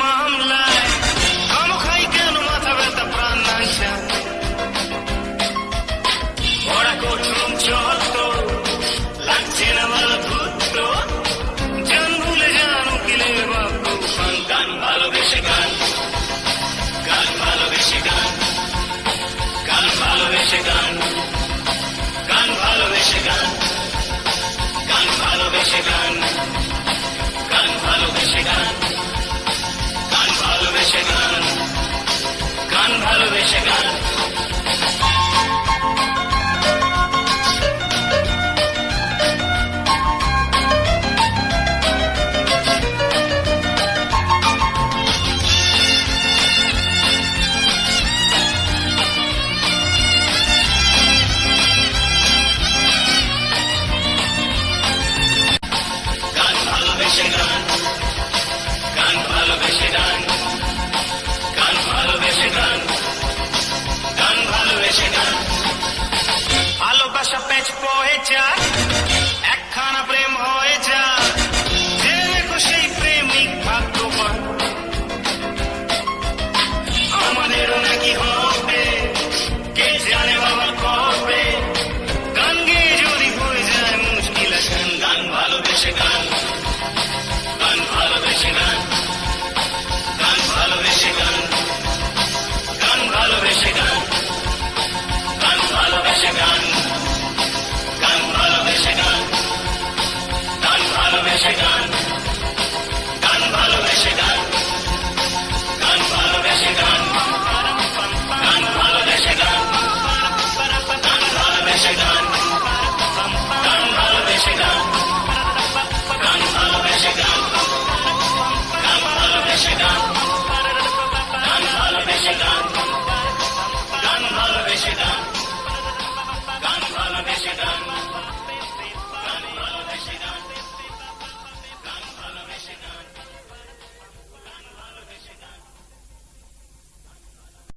মামলায় খামোখাই কেন মাথা ব্যথা প্রাণ নাইসা ওরা কঠুম চত্ব লাগছে না ভালো ধূর্ত জান ভুলে জান উকিলের বাপ তুফান গান ভালোবেসে গান গান ভালোবেসে গান গান ভালোবেসে গান গান ভালোবেসে গান গান ভালোবেসে গান গান ভালোবেসে গান গান ভালোবেসে গান গান ভালোবেসে গান গান ভালোবেসে গান গান ভালোবেসে গান গান ভালোবেসে গান গান ভালোবেসে গান ভালোবাসা প্যাচ পয়ে যায়